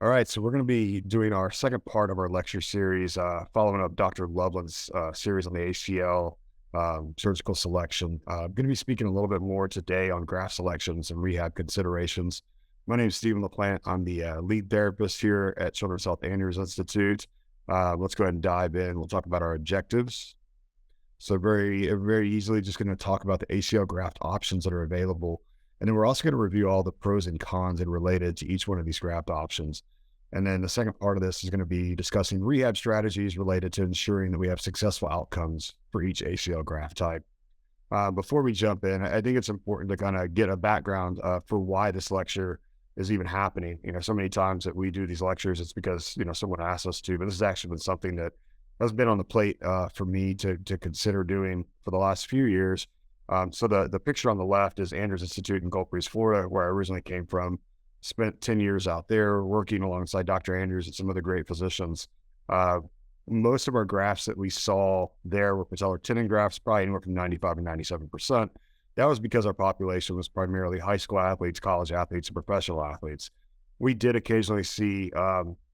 All right, so we're going to be doing our second part of our lecture series, following up Dr. Loveland's series on the ACL surgical selection. I'm going to be speaking a little bit more today on graft selections and rehab considerations. My name is Stephen Lapante. I'm the lead therapist here at Children's Health Andrews Institute. Let's go ahead and dive in. We'll talk about our objectives. So very easily, just going to talk about the ACL graft options that are available. And then we're also going to review all the pros and cons and related to each one of these graft options. And then the second part of this is going to be discussing rehab strategies related to ensuring that we have successful outcomes for each ACL graft type. Before we jump in, I think it's important to kind of get a background for why this lecture is even happening. So many times that we do these lectures, it's because, someone asked us to, but this has actually been something that has been on the plate for me to consider doing for the last few years. So the picture on the left is Andrews Institute in Gulf Breeze, Florida, where I originally came from. Spent 10 years out there working alongside Dr. Andrews and some other great physicians. Most of our grafts that we saw there were patellar tendon grafts, probably anywhere from 95 to 97%. That was because our population was primarily high school athletes, college athletes, and professional athletes. We did occasionally see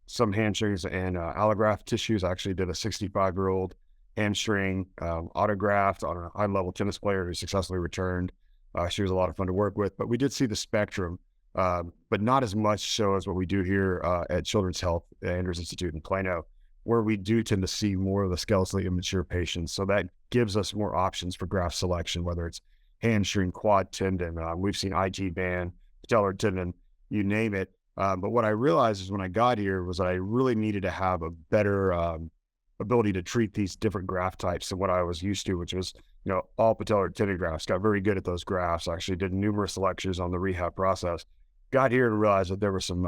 some hamstrings and allograft tissues. I actually did a 65-year-old hamstring autograft on a high-level tennis player who successfully returned. She was a lot of fun to work with, but we did see the spectrum, but not as much so as what we do here at Children's Health Andrews Institute in Plano, where we do tend to see more of the skeletally immature patients. So that gives us more options for graft selection, whether it's hamstring, quad tendon. We've seen IT band, patellar tendon, you name it. But what I realized is when I got here was that I really needed to have a better ability to treat these different graft types than what I was used to, which was, all patellar tendon grafts. Got very good at those grafts. Actually did numerous lectures on the rehab process. Got here and realized that there were some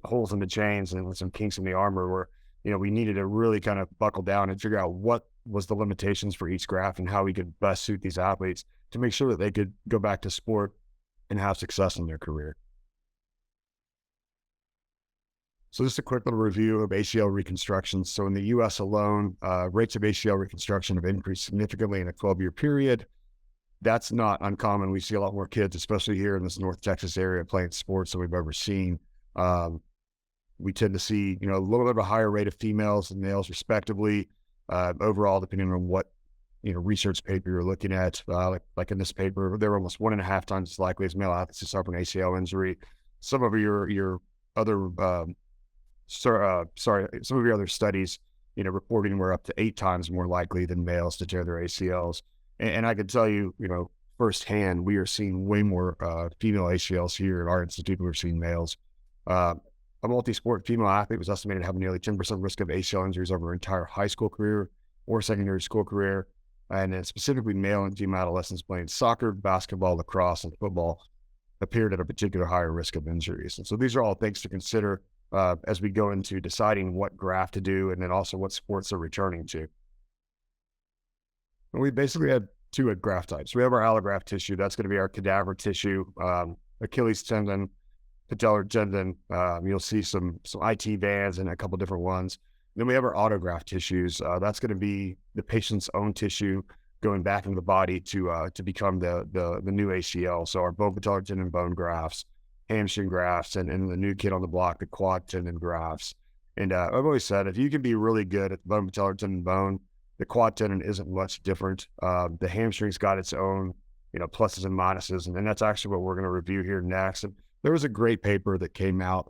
holes in the chains and some kinks in the armor where, we needed to really kind of buckle down and figure out what was the limitations for each graft and how we could best suit these athletes to make sure that they could go back to sport and have success in their career. So just a quick little review of ACL reconstructions. So in the US alone, rates of ACL reconstruction have increased significantly in a 12-year period. That's not uncommon. We see a lot more kids, especially here in this North Texas area, playing sports than we've ever seen. We tend to see, a little bit of a higher rate of females and males respectively, overall, depending on what, research paper you're looking at. Like in this paper, they're almost 1.5 times as likely as male athletes to suffer an ACL injury. Some of your other some of your other studies, reporting we're up to 8 times more likely than males to tear their ACLs. And I can tell you, firsthand, we are seeing way more female ACLs here at our institute than we're seeing males. A multi-sport female athlete was estimated to have nearly 10% risk of ACL injuries over her entire high school career or secondary school career. And then specifically male and female adolescents playing soccer, basketball, lacrosse, and football appeared at a particular higher risk of injuries. And so these are all things to consider as we go into deciding what graft to do and then also what sports they're returning to. And we basically have 2 graft types. We have our allograft tissue. That's going to be our cadaver tissue, Achilles tendon, patellar tendon. You'll see some IT bands and a couple different ones. Then we have our autograft tissues. That's going to be the patient's own tissue going back into the body to become the new ACL. So our bone patellar tendon bone grafts, hamstring grafts, and the new kid on the block, the quad tendon grafts. And I've always said, if you can be really good at the bone patellar tendon bone, the quad tendon isn't much different. The hamstring's got its own, pluses and minuses, and that's actually what we're going to review here next. And there was a great paper that came out.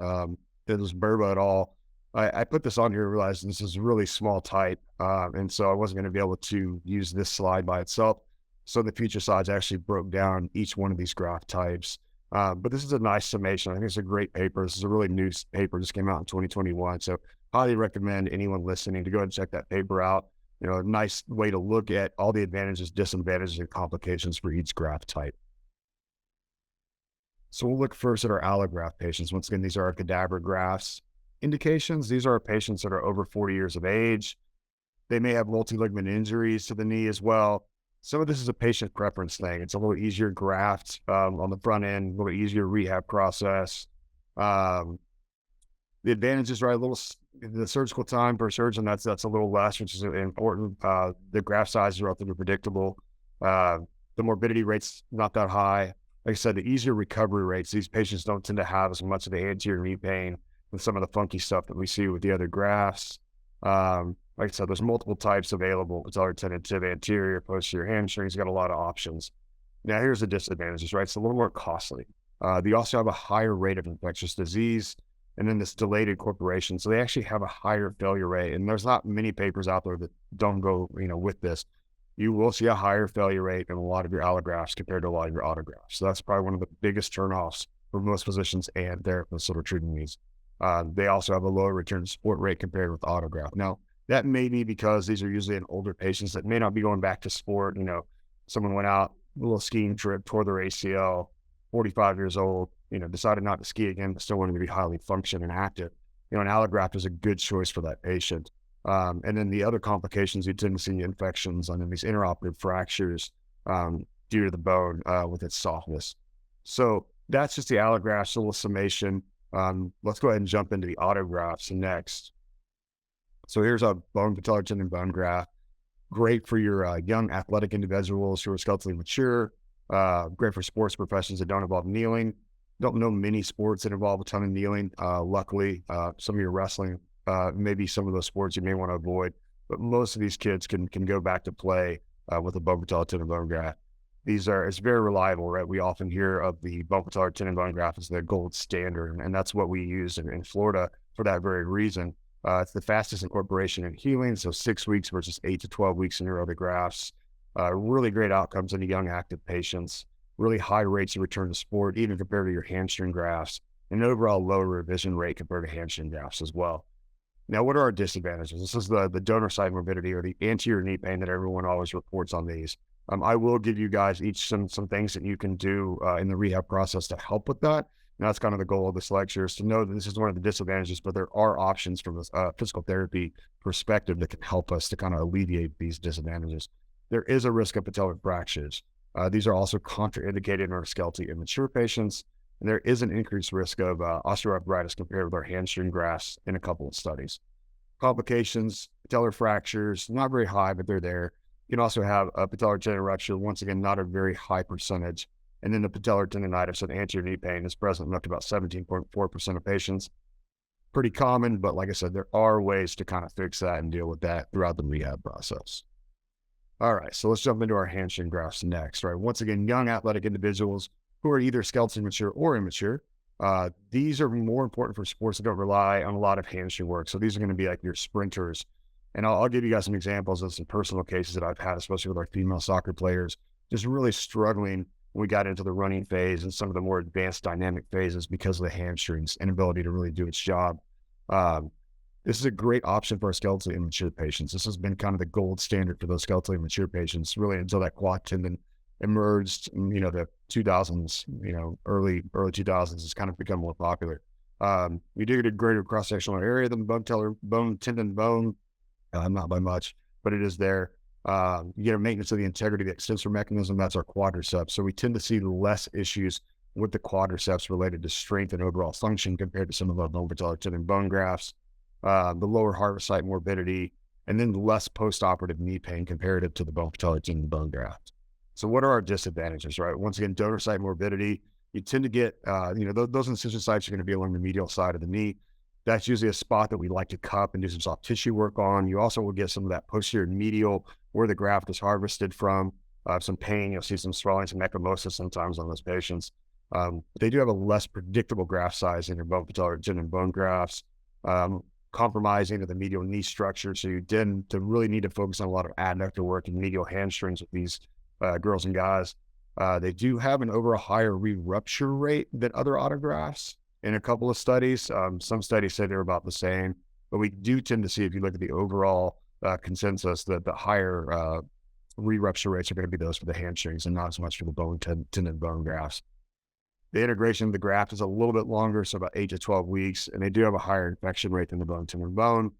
It was Burba et al. I put this on here, realizing this is really small type, and so I wasn't going to be able to use this slide by itself. So the future slides actually broke down each one of these graft types. But this is a nice summation. I think it's a great paper. This is a really new paper. Just came out in 2021. So highly recommend anyone listening to go ahead and check that paper out. A nice way to look at all the advantages, disadvantages, and complications for each graft type. So we'll look first at our allograft patients. Once again, these are our cadaver grafts. Indications, these are our patients that are over 40 years of age. They may have multi-ligament injuries to the knee as well. Some of this is a patient preference thing. It's a little easier graft on the front end, a little easier rehab process. The advantages, right? The surgical time for a surgeon, that's a little less, which is important. The graft size is relatively predictable. The morbidity rate's not that high. Like I said, the easier recovery rates. These patients don't tend to have as much of the anterior knee pain with some of the funky stuff that we see with the other grafts. Like I said, there's multiple types available. Patellar tendon, tib, anterior, posterior hamstrings. You got a lot of options. Now, here's the disadvantages, right? It's a little more costly. They also have a higher rate of infectious disease, and then this delayed incorporation. So they actually have a higher failure rate. And there's not many papers out there that don't go, with this. You will see a higher failure rate in a lot of your allografts compared to a lot of your autografts. So that's probably one of the biggest turnoffs for most physicians and therapists that are treating these. They also have a lower return to sport rate compared with autograft. Now, that may be because these are usually in older patients that may not be going back to sport. Someone went out, a little skiing trip, tore their ACL, 45 years old, decided not to ski again, but still wanted to be highly functional and active. An allograft is a good choice for that patient. And then the other complications, you tend to see infections on these intraoperative fractures due to the bone with its softness. So that's just the allografts, a little summation. Let's go ahead and jump into the autografts next. So here's a bone patellar tendon bone graft. Great for your young athletic individuals who are skeletally mature. Great for sports professions that don't involve kneeling. Don't know many sports that involve a ton of kneeling. Luckily, some of your wrestling, maybe some of those sports you may want to avoid, but most of these kids can go back to play with a bone patellar tendon bone graft. It's very reliable, right? We often hear of the bone patellar tendon bone graft as the gold standard, and that's what we use in Florida for that very reason. It's the fastest incorporation and healing, so 6 weeks versus 8 to 12 weeks in your other grafts. Really great outcomes in the young active patients, really high rates of return to sport, even compared to your hamstring grafts, and an overall lower revision rate compared to hamstring grafts as well. Now, what are our disadvantages? This is the donor side morbidity or the anterior knee pain that everyone always reports on these. I will give you guys each some things that you can do in the rehab process to help with that. And that's kind of the goal of this lecture, is to know that this is one of the disadvantages, but there are options from a physical therapy perspective that can help us to kind of alleviate these disadvantages. There is a risk of patellar fractures. These are also contraindicated in our skeletally immature patients, and there is an increased risk of osteoarthritis compared with our hamstring grafts in a couple of studies. Complications, patellar fractures, not very high, but they're there. You can also have a patellar tendon rupture, once again, not a very high percentage. And then the patellar tendonitis and anterior knee pain is present in up to about 17.4% of patients. Pretty common, but like I said, there are ways to kind of fix that and deal with that throughout the rehab process. All right, so let's jump into our hamstring grafts next, right? Once again, young athletic individuals who are either skeletally mature or immature. These are more important for sports that don't rely on a lot of hamstring work. So these are going to be like your sprinters. And I'll give you guys some examples of some personal cases that I've had, especially with our female soccer players, just really struggling when we got into the running phase and some of the more advanced dynamic phases because of the hamstrings' inability to really do its job. This is a great option for our skeletally immature patients. This has been kind of the gold standard for those skeletally immature patients, really until that quad tendon emerged in, the 2000s, early 2000s. It's kind of become more popular. We do get a greater cross-sectional area than the bone tendon bone, not by much, but it is there. You get a maintenance of the integrity of the extensor mechanism. That's our quadriceps. So we tend to see less issues with the quadriceps related to strength and overall function compared to some of our bone patellar tendon bone grafts. The lower heart site morbidity, and then less post-operative knee pain comparative to the bone patellar tendon bone graft. So what are our disadvantages, right? Once again, donor site morbidity. You tend to get, those incision sites are going to be along the medial side of the knee. That's usually a spot that we like to cup and do some soft tissue work on. You also will get some of that posterior medial where the graft is harvested from, some pain. You'll see some swelling, some ecchymosis sometimes on those patients. They do have a less predictable graft size in your bone patellar tendon bone grafts, compromising of the medial knee structure. So you tend to really need to focus on a lot of adductor work and medial hamstrings with these girls and guys. They do have an overall higher re-rupture rate than other autografts in a couple of studies. Some studies say they're about the same, but we do tend to see, if you look at the overall consensus, that the higher re-rupture rates are going to be those for the hamstrings and not as much for the bone tendon bone grafts. The integration of the graft is a little bit longer, so about 8 to 12 weeks, and they do have a higher infection rate than the bone tendon bone.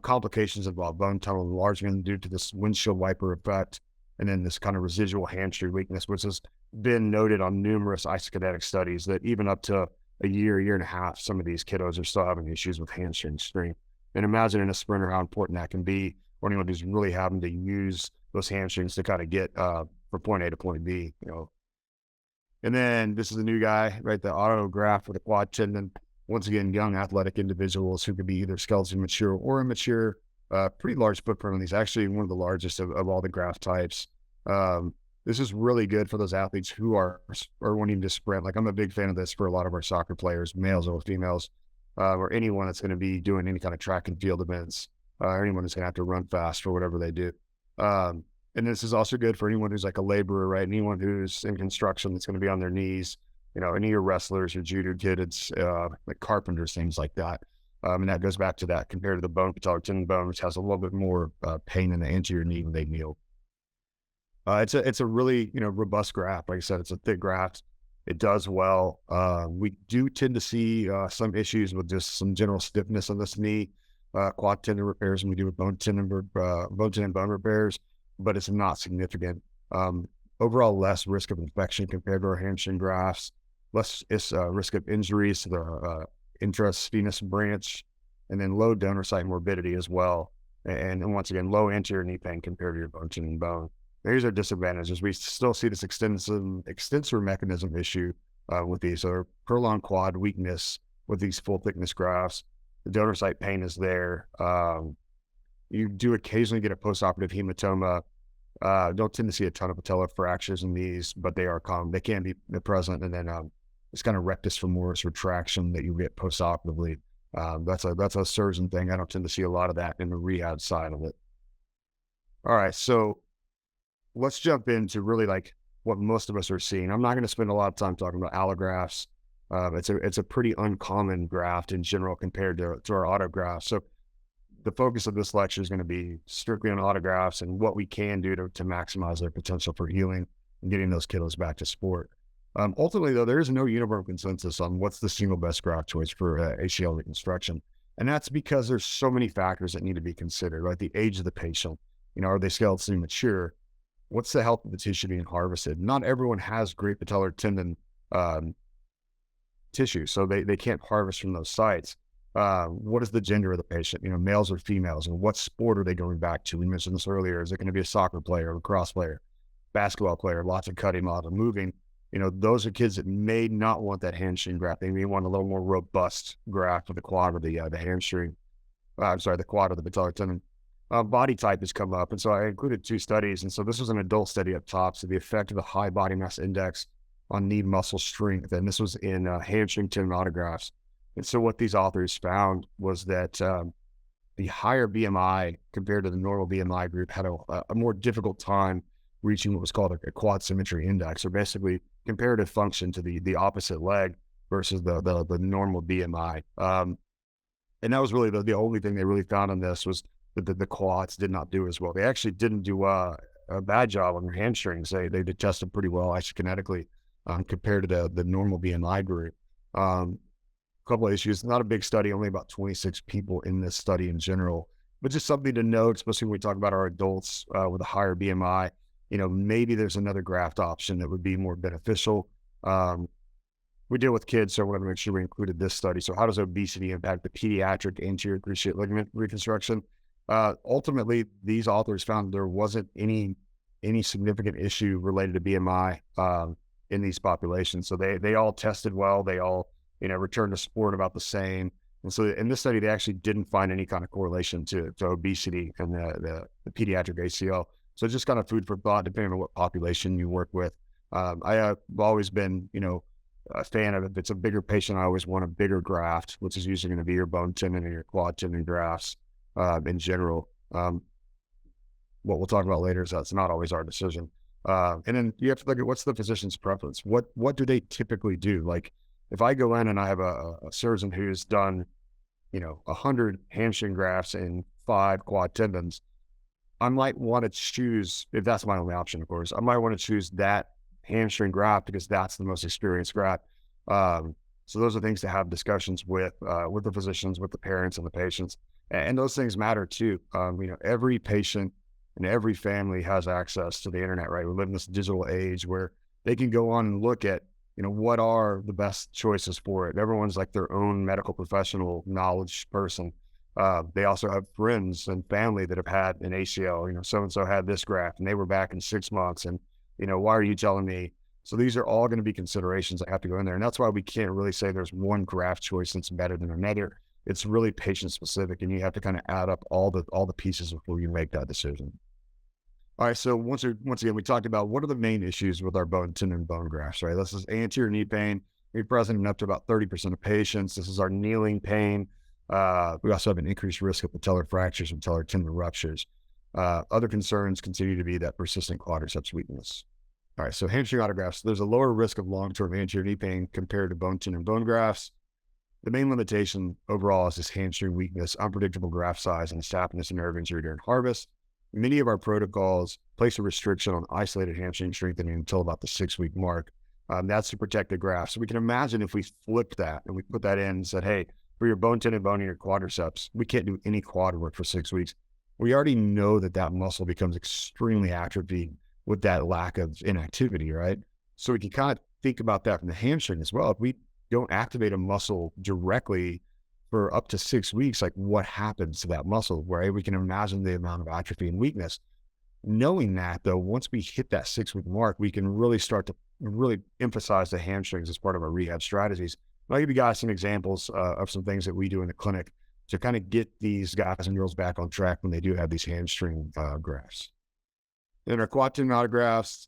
Complications involve bone tunnel enlargement due to this windshield wiper effect, and then this kind of residual hamstring weakness, which has been noted on numerous isokinetic studies that even up to a year and a half, some of these kiddos are still having issues with hamstring strength. And imagine in a sprinter how important that can be, or anyone who's really having to use those hamstrings to kind of get from point A to point B, And then this is a new guy, right? The autograft for the quad tendon. once again, young athletic individuals who could be either skeleton mature or immature. Pretty large footprint on these, actually one of the largest of all the graft types. Um, this is really good for those athletes who are wanting to sprint. Like I'm a big fan of this for a lot of our soccer players, males or females, or anyone that's going to be doing any kind of track and field events, anyone that's going to have to run fast for whatever they do. Um, and this is also good for anyone who's like a laborer, right? Anyone who's in construction that's going to be on their knees, any of your wrestlers, your judo kids, like carpenters, things like that. And that goes back to that compared to the bone patellar tendon bone, which has a little bit more pain in the anterior knee when they kneel. It's a really robust graft. Like I said, it's a thick graft. It does well. We do tend to see some issues with just some general stiffness on this knee, quad tendon repairs, and we do with bone tendon bone repairs, but it's not significant. Overall, less risk of infection compared to our hamstring grafts, less risk of injuries to the intrasvenous branch, and then low donor site morbidity as well. And once again, low anterior knee pain compared to your bone tendon bone. Here's our disadvantages. We still see this extensor mechanism issue with these. So prolonged quad weakness with these full thickness grafts. The donor site pain is there. You do occasionally get a postoperative hematoma. Don't tend to see a ton of patellar fractures in these, but they are common. They can be present. And then it's kind of rectus femoris retraction that you get postoperatively. That's a surgeon thing. I don't tend to see a lot of that in the rehab side of it. All right, so let's jump into really like what most of us are seeing. I'm not going to spend a lot of time talking about allografts. It's a pretty uncommon graft in general compared to our autografts. So the focus of this lecture is going to be strictly on autografts and what we can do to maximize their potential for healing and getting those kiddos back to sport. Ultimately, though, there is no uniform consensus on what's the single best graft choice for ACL reconstruction. And that's because there's so many factors that need to be considered, right? The age of the patient, are they skeletally mature? What's the health of the tissue being harvested? Not everyone has great patellar tendon tissue, so they can't harvest from those sites. What is the gender of the patient? Males or females, and what sport are they going back to? We mentioned this earlier. Is it going to be a soccer player, a lacrosse player, basketball player, lots of cutting, lots of moving? Those are kids that may not want that hamstring graft. They may want a little more robust graft of the quad or the hamstring. The quad or the patellar tendon. Body type has come up. And so I included 2 studies. And so this was an adult study up top. So the effect of the high body mass index on knee muscle strength. And this was in hamstring tendon autografts. And so what these authors found was that the higher BMI compared to the normal BMI group had a more difficult time reaching what was called a quad symmetry index, or basically comparative function to the opposite leg versus the normal BMI. And that was really the only thing they really found on this was that the quads did not do as well. They actually didn't do a bad job on their hamstrings. They did tested pretty well isokinetically compared to the normal BMI group. Couple of issues, not a big study, only about 26 people in this study in general, but just something to note, especially when we talk about our adults with a higher BMI. Maybe there's another graft option that would be more beneficial. We deal with kids, so I wanted to make sure we included this study. So how does obesity impact the pediatric anterior cruciate ligament reconstruction? Ultimately, these authors found there wasn't any significant issue related to BMI in these populations. So they all tested well. They all returned to sport about the same. And so in this study, they actually didn't find any kind of correlation to obesity and the pediatric ACL. So just kind of food for thought, depending on what population you work with. I've always been, a fan of, if it's a bigger patient, I always want a bigger graft, which is usually going to be your bone tendon and your quad tendon grafts in general. What we'll talk about later is that's not always our decision. And then you have to look at what's the physician's preference. What do they typically do? Like if I go in and I have a surgeon who's done, 100 hamstring grafts and 5 quad tendons, I might want to choose, if that's my only option, of course, I might want to choose that hamstring graft because that's the most experienced graft. So those are things to have discussions with the physicians, with the parents and the patients. And those things matter too. Every patient and every family has access to the internet, right? We live in this digital age where they can go on and look at, what are the best choices for it. Everyone's like their own medical professional knowledge person. They also have friends and family that have had an ACL, so-and-so had this graft and they were back in 6 months. And, why are you telling me So these are all going to be considerations that have to go in there. And that's why we can't really say there's one graft choice that's better than another. It's really patient specific, and you have to kind of add up all the pieces before you make that decision. All right. So once again, we talked about what are the main issues with our bone, tendon, and bone grafts, right? This is anterior knee pain. Be present in up to about 30% of patients. This is our kneeling pain. We also have an increased risk of patellar fractures and patellar tendon ruptures. Other concerns continue to be that persistent quadriceps weakness. All right, so hamstring autografts, there's a lower risk of long-term anterior knee pain compared to bone, tendon, and bone grafts. The main limitation overall is this hamstring weakness, unpredictable graft size, and stiffness and nerve injury during harvest. Many of our protocols place a restriction on isolated hamstring strengthening until about the 6-week mark. That's to protect the graft. So we can imagine if we flipped that and we put that in and said, hey, for your bone, tendon, bone, and your quadriceps, we can't do any quad work for 6 weeks. We already know that that muscle becomes extremely atrophied with that lack of inactivity, right? So we can kind of think about that from the hamstring as well. If we don't activate a muscle directly for up to 6 weeks, like what happens to that muscle, right? We can imagine the amount of atrophy and weakness. Knowing that though, once we hit that 6-week mark, we can really start to really emphasize the hamstrings as part of our rehab strategies. I'll give you guys some examples of some things that we do in the clinic to kind of get these guys and girls back on track when they do have these hamstring grafts. And our quad tendon autografts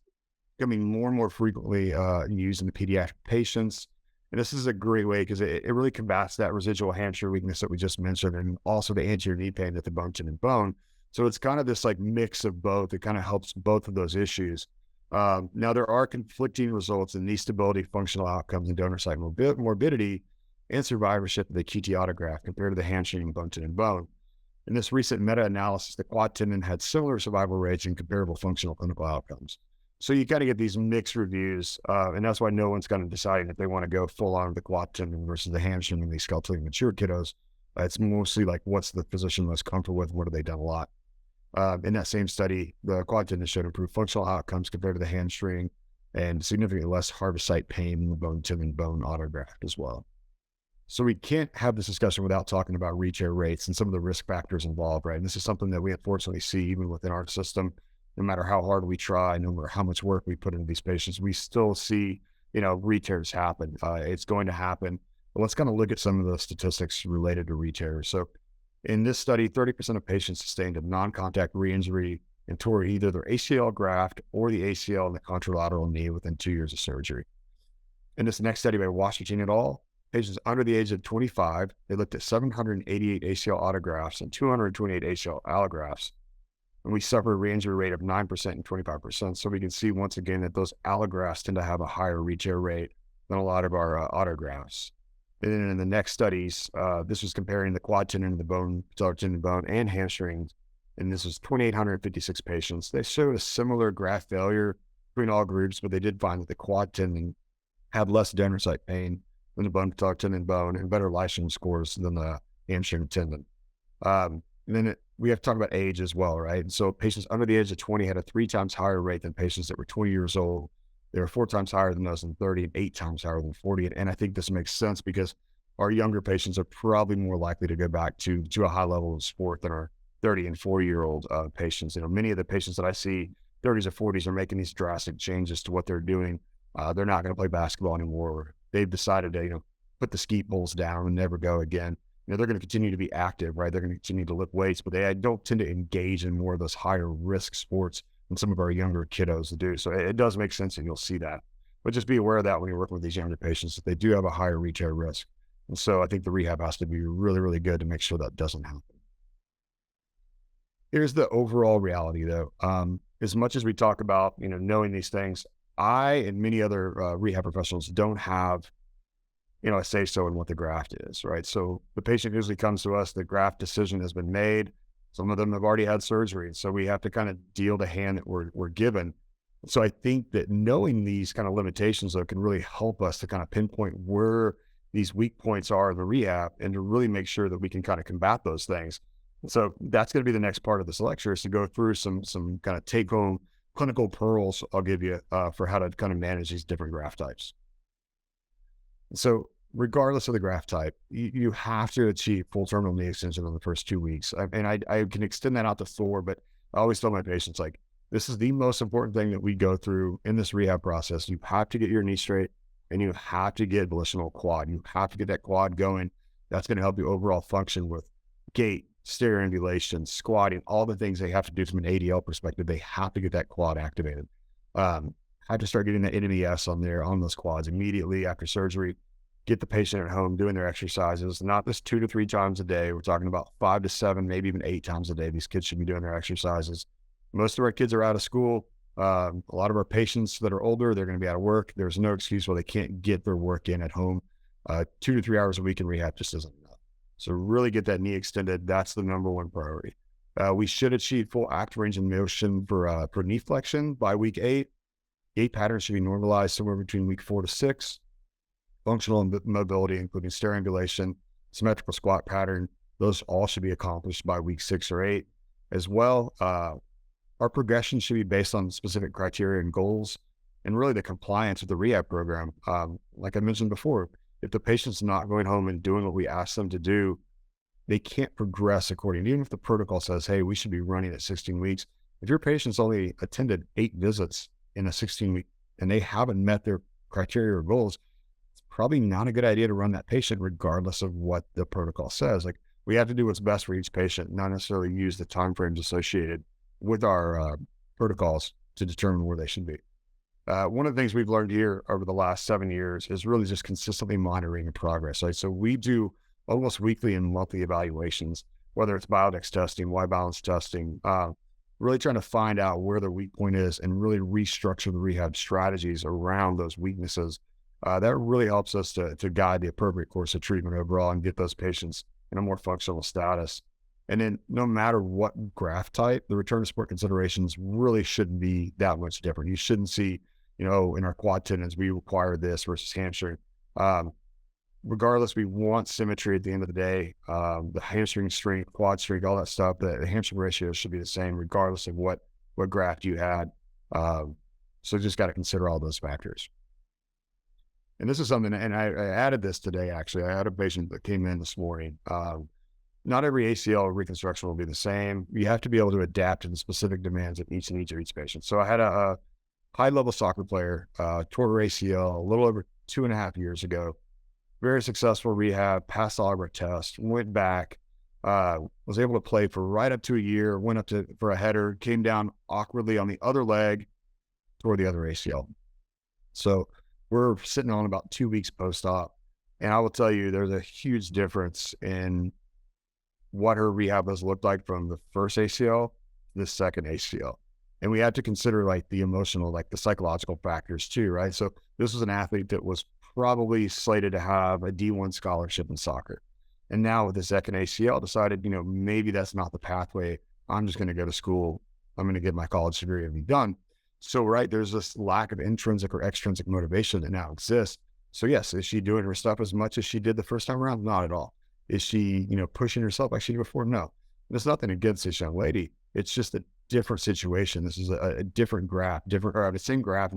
becoming more and more frequently used in the pediatric patients. And this is a great way because it really combats that residual hamstring weakness that we just mentioned, and also the anterior knee pain at the bone, tendon, bone. So it's kind of this like mix of both. It kind of helps both of those issues. Now there are conflicting results in knee stability, functional outcomes, and donor site morbidity and survivorship of the QT autograft compared to the hamstring and bone, tendon, bone. In this recent meta-analysis, the quad tendon had similar survival rates and comparable functional clinical outcomes. So you kind of get these mixed reviews, and that's why no one's kind of deciding if they want to go full on with the quad tendon versus the hamstring in these skeletally mature kiddos. It's mostly like, what's the physician most comfortable with? What have they done a lot? In that same study, the quad tendon showed improved functional outcomes compared to the hamstring and significantly less harvest site pain in the bone, tendon, bone autograft as well. So we can't have this discussion without talking about re-tear rates and some of the risk factors involved, right? And this is something that we unfortunately see even within our system. No matter how hard we try, no matter how much work we put into these patients, we still see, re-tears happen. It's going to happen. But let's kind of look at some of the statistics related to re-tears. So in this study, 30% of patients sustained a non-contact re-injury and tore either their ACL graft or the ACL in the contralateral knee within 2 years of surgery. In this next study by Washington et al., patients under the age of 25, they looked at 788 ACL autografts and 228 ACL allografts. And we suffered a re-injury rate of 9% and 25%. So we can see once again that those allografts tend to have a higher re-tear rate than a lot of our autografts. And then in the next studies, this was comparing the quad tendon, the bone, patellar tendon, bone, and hamstrings. And this was 2,856 patients. They showed a similar graft failure between all groups, but they did find that the quad tendon had less donor site pain than the bone, patellar tendon, bone, and better Lysholm scores than the hamstring tendon. And then we have to talk about age as well, right? And so patients under the age of 20 had a 3 times higher rate than patients that were 20 years old. They were 4 times higher than those in 30 and 8 times higher than 40. And I think this makes sense because our younger patients are probably more likely to go back to a high level of sport than our 30 and 40-year-old patients. Many of the patients that I see, 30s or 40s, are making these drastic changes to what they're doing. They're not going to play basketball anymore. They've decided to, put the ski poles down and never go again. They're going to continue to be active, right? They're going to continue to lift weights, but they don't tend to engage in more of those higher risk sports than some of our younger kiddos do. So it does make sense, and you'll see that. But just be aware of that when you're working with these younger patients, that they do have a higher re-tear risk. And so I think the rehab has to be really, really good to make sure that doesn't happen. Here's the overall reality, though. As much as we talk about, knowing these things, I and many other rehab professionals don't have a say-so in what the graft is, right? So the patient usually comes to us, the graft decision has been made. Some of them have already had surgery. So we have to kind of deal the hand that we're given. So I think that knowing these kind of limitations, though, can really help us to kind of pinpoint where these weak points are in the rehab and to really make sure that we can kind of combat those things. So that's going to be the next part of this lecture, is to go through some kind of take-home clinical pearls I'll give you for how to kind of manage these different graft types. So regardless of the graft type, you have to achieve full terminal knee extension in the first 2 weeks. And I can extend that out to 4, but I always tell my patients, like, This is the most important thing that we go through in this rehab process. You have to get your knee straight and you have to get volitional quad. You have to get that quad going. That's going to help you overall function with gait, stereoambulation, squatting, all the things they have to do from an ADL perspective. They have to get that quad activated. Have to start getting the NMES on there on those quads immediately after surgery. Get the patient at home doing their exercises, not just 2 to 3 times a day. We're talking about 5 to 7, maybe even 8 times a day. These kids should be doing their exercises. Most of our kids are out of school. A lot of our patients that are older, they're going to be out of work. There's no excuse why they can't get their work in at home. 2 to 3 hours a week in rehab just isn't enough. So really get that knee extended. That's the number one priority. We should achieve full active range of motion for knee flexion by week 8. Gait patterns should be normalized somewhere between week 4 to 6. Functional mobility, including stereoambulation, symmetrical squat pattern, those all should be accomplished by week 6 or 8 as well. Our progression should be based on specific criteria and goals, and really the compliance of the rehab program. Like I mentioned before, if the patient's not going home and doing what we ask them to do, they can't progress according. Even if the protocol says, hey, we should be running at 16 weeks. If your patient's only attended 8 visits in a 16-week and they haven't met their criteria or goals, it's probably not a good idea to run that patient regardless of what the protocol says. Like, we have to do what's best for each patient, not necessarily use the timeframes associated with our protocols to determine where they should be. One of the things we've learned here over the last 7 years is really just consistently monitoring the progress. Right? So we do almost weekly and monthly evaluations, whether it's Biodex testing, Y-balance testing, really trying to find out where the weak point is and really restructure the rehab strategies around those weaknesses. That really helps us to guide the appropriate course of treatment overall and get those patients in a more functional status. And then no matter what graft type, the return to sport considerations really shouldn't be that much different. You shouldn't see, in our quad tendons, we require this versus hamstring. Regardless, we want symmetry at the end of the day. The hamstring strength, quad strength, all that stuff, the hamstring ratio should be the same regardless of what graft you had. So just got to consider all those factors. And this is something, and I added this today, actually. I had a patient that came in this morning. Not every ACL reconstruction will be the same. You have to be able to adapt to the specific demands of each patient. So I had a high-level soccer player, tore her ACL a little over 2.5 years ago. Very successful rehab, passed all of our tests, went back, was able to play for right up to a year, went up for a header, came down awkwardly on the other leg, tore the other ACL. So we're sitting on about 2 weeks post-op. And I will tell you, there's a huge difference in what her rehab has looked like from the first ACL to the second ACL. And we had to consider like the emotional, like the psychological factors too, right? So this was an athlete that was probably slated to have a D1 scholarship in soccer. And now with the second ACL, decided, maybe that's not the pathway. I'm just going to go to school. I'm going to get my college degree and be done. So, right, there's this lack of intrinsic or extrinsic motivation that now exists. So yes, is she doing her stuff as much as she did the first time around? Not at all. Is she, pushing herself like she did before? No. There's nothing against this young lady. It's just a different situation. This is a different graft, or the same graft,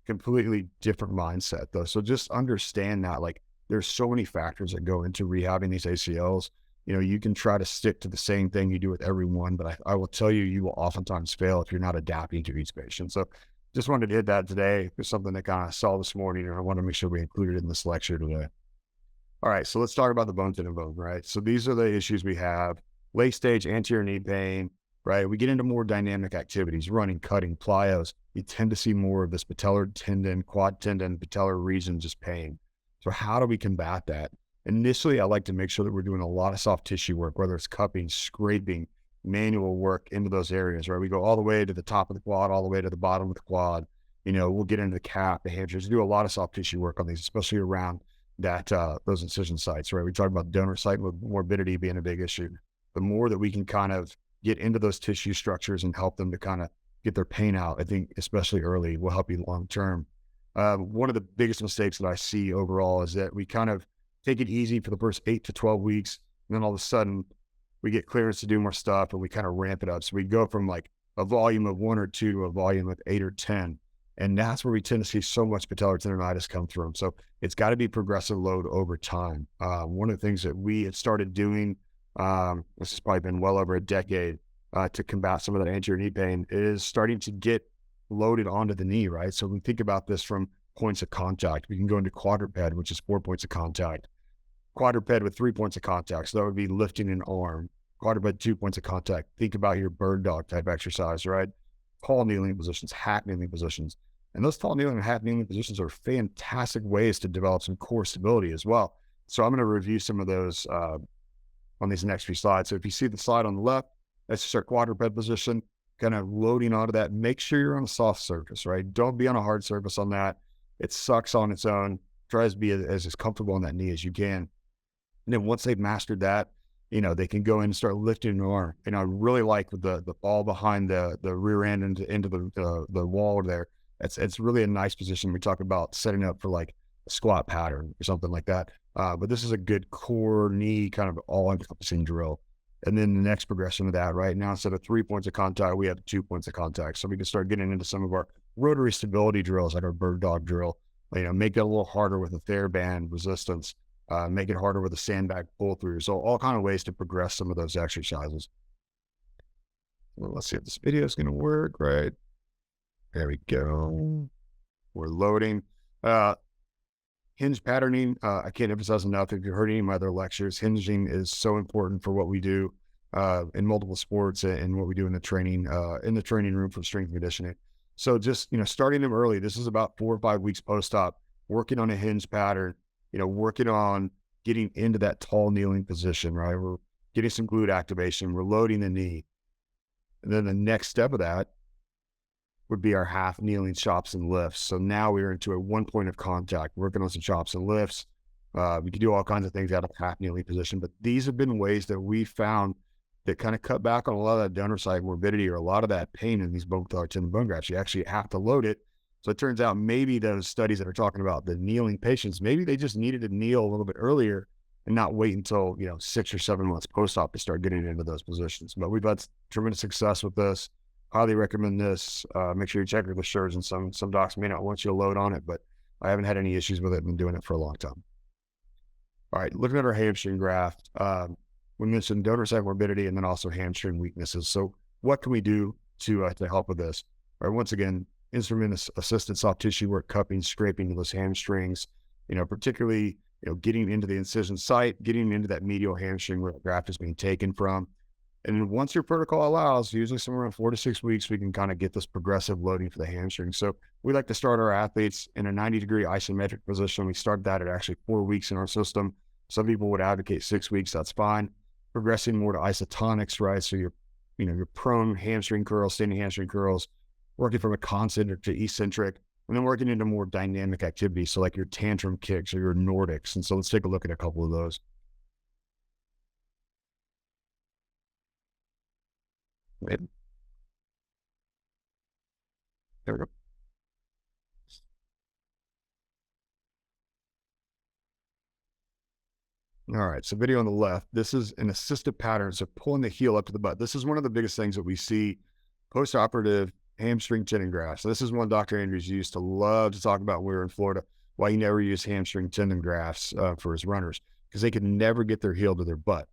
completely different mindset though. So just understand that, like, there's so many factors that go into rehabbing these ACLs. You can try to stick to the same thing you do with everyone, but I will tell you, you will oftentimes fail if you're not adapting to each patient. So just wanted to hit that today. There's something that kind of saw this morning, and I want to make sure we include it in this lecture today. All right, so let's talk about the bone tendon bone, right? So these are the issues we have. Late stage anterior knee pain, right? We get into more dynamic activities, running, cutting, plyos. You tend to see more of this patellar tendon, quad tendon, patellar region, just pain. So how do we combat that? Initially, I like to make sure that we're doing a lot of soft tissue work, whether it's cupping, scraping, manual work into those areas, right? We go all the way to the top of the quad, all the way to the bottom of the quad. We'll get into the calf, the hamstrings, do a lot of soft tissue work on these, especially around that those incision sites, right? We talk about donor site morbidity being a big issue. The more that we can kind of get into those tissue structures and help them to kind of get their pain out, I think, especially early, will help you long term. One of the biggest mistakes that I see overall is that we kind of take it easy for the first 8 to 12 weeks. And then all of a sudden we get clearance to do more stuff and we kind of ramp it up. So we go from like a volume of 1 or 2 to a volume of 8 or 10. And that's where we tend to see so much patellar tendonitis come through. So it's got to be progressive load over time. One of the things that we had started doing, this has probably been well over a decade, to combat some of that anterior knee pain is starting to get loaded onto the knee, right? So we think about this from points of contact. We can go into quadruped, which is 4 points of contact. Quadruped with 3 points of contact. So that would be lifting an arm. Quadruped, 2 points of contact. Think about your bird dog type exercise, right? Tall kneeling positions, hack kneeling positions. And those tall kneeling and hack kneeling positions are fantastic ways to develop some core stability as well. So I'm going to review some of those on these next few slides. So if you see the slide on the left, that's just our quadruped position, kind of loading onto that. Make sure you're on a soft surface, right? Don't be on a hard surface on that. It sucks on its own. Try to be as comfortable on that knee as you can. And then once they've mastered that, they can go in and start lifting an arm. And I really like the ball behind the rear end into the wall there. It's really a nice position. We talk about setting up for like a squat pattern or something like that. But this is a good core knee kind of all-encompassing drill. And then the next progression of that, right now, instead of 3 points of contact, we have 2 points of contact. So we can start getting into some of our rotary stability drills, like our bird dog drill. Make it a little harder with a TheraBand resistance. Make it harder with a sandbag pull through. So all kind of ways to progress some of those exercises. Well, let's see if this video is going to work. Right. There we go. We're loading. Hinge patterning. I can't emphasize enough. If you've heard any of my other lectures, hinging is so important for what we do in multiple sports and what we do in the training room for strength and conditioning. So just, starting them early. This is about 4 or 5 weeks post-op, working on a hinge pattern, working on getting into that tall kneeling position, right? We're getting some glute activation. We're loading the knee. And then the next step of that would be our half kneeling chops and lifts. So now we're into a 1 point of contact, working on some chops and lifts. We can do all kinds of things out of half kneeling position, but these have been ways that we found that kind of cut back on a lot of that donor site morbidity or a lot of that pain in these bone patellar tendon bone grafts. You actually have to load it. So it turns out maybe those studies that are talking about the kneeling patients, maybe they just needed to kneel a little bit earlier and not wait until, 6 or 7 months post-op to start getting into those positions. But we've had tremendous success with this. Highly recommend this. Make sure you check with the surgeon. Some docs may not want you to load on it, but I haven't had any issues with it. I've been doing it for a long time. All right, looking at our hamstring graft, we mentioned donor site morbidity and then also hamstring weaknesses. So what can we do to help with this? All right, once again, instrument assisted soft tissue work, cupping, scraping those hamstrings, particularly, getting into the incision site, getting into that medial hamstring where the graft is being taken from. And once your protocol allows, usually somewhere around 4 to 6 weeks, we can kind of get this progressive loading for the hamstring. So we like to start our athletes in a 90-degree isometric position. We start that at actually 4 weeks in our system. Some people would advocate 6 weeks. That's fine. Progressing more to isotonics, right? So your prone hamstring curls, standing hamstring curls, working from a concentric to eccentric, and then working into more dynamic activities. So like your tantrum kicks or your Nordics. And so let's take a look at a couple of those. Right. There we go. All right, so video on the left, this is an assisted pattern. So pulling the heel up to the butt. This is one of the biggest things that we see post-operative hamstring tendon grafts. So this is one Dr. Andrews used to love to talk about when we were in Florida, why he never used hamstring tendon grafts for his runners, because they could never get their heel to their butt,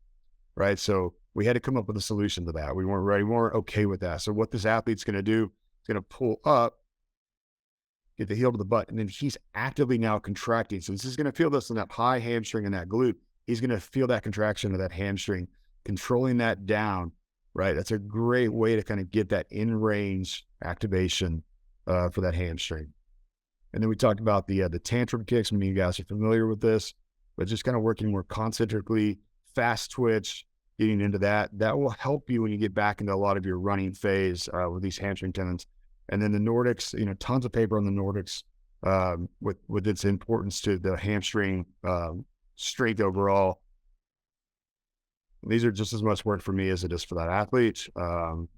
right? So we had to come up with a solution to that. We weren't ready. We weren't okay with that. So what this athlete's going to do is going to pull up, get the heel to the butt, and then he's actively now contracting. So this is going to feel this in that high hamstring and that glute. He's going to feel that contraction of that hamstring, controlling that down, right? That's a great way to kind of get that in-range activation for that hamstring. And then we talked about the tantrum kicks. Many of you guys are familiar with this, but just kind of working more concentrically, fast twitch, getting into that. That will help you when you get back into a lot of your running phase with these hamstring tendons. And then the Nordics, tons of paper on the Nordics with its importance to the hamstring strength overall. These are just as much work for me as it is for that athlete.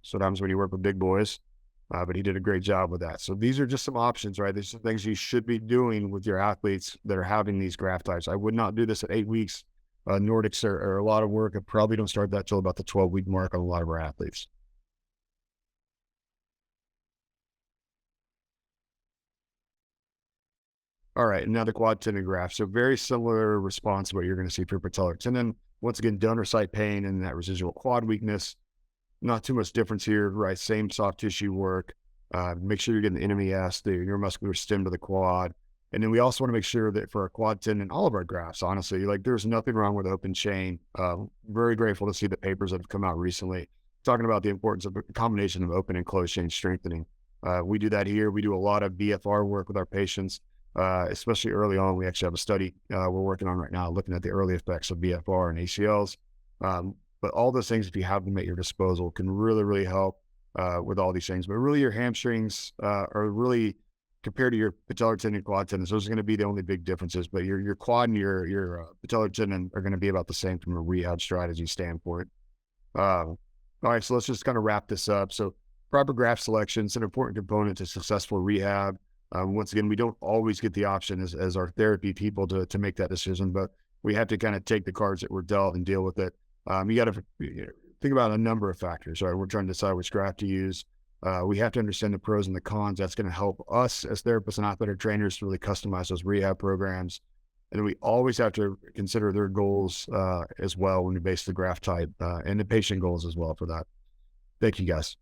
Sometimes when you work with big boys, but he did a great job with that. So these are just some options, right? These are things you should be doing with your athletes that are having these graft types. I would not do this at 8 weeks. Nordics are a lot of work. I probably don't start that till about the 12-week mark on a lot of our athletes. All right, now the quad tendon graft. So very similar response to what you're going to see for patellar tendon. Once again, donor site pain and that residual quad weakness. not too much difference here, right? Same soft tissue work. Make sure you're getting the NMES, the neuromuscular stem to the quad. And then we also want to make sure that for our quad tendon, all of our grafts, honestly, like there's nothing wrong with open chain. Very grateful to see the papers that have come out recently talking about the importance of a combination of open and closed chain strengthening. We do that here. We do a lot of BFR work with our patients, especially early on. We actually have a study we're working on right now looking at the early effects of BFR and ACLs. But all those things, if you have them at your disposal, can really, really help with all these things. But really, your hamstrings are really compared to your patellar tendon, quad tendons. Those are going to be the only big differences. But your quad and your patellar tendon are going to be about the same from a rehab strategy standpoint. All right, so let's just kind of wrap this up. So proper graft selection is an important component to successful rehab. Once again, we don't always get the option as our therapy people to make that decision, but we have to kind of take the cards that we're dealt and deal with it. You got to think about a number of factors, right? We're trying to decide which graft to use. We have to understand the pros and the cons. That's going to help us as therapists and athletic trainers to really customize those rehab programs. And we always have to consider their goals as well when we base the graft type and the patient goals as well for that. Thank you, guys.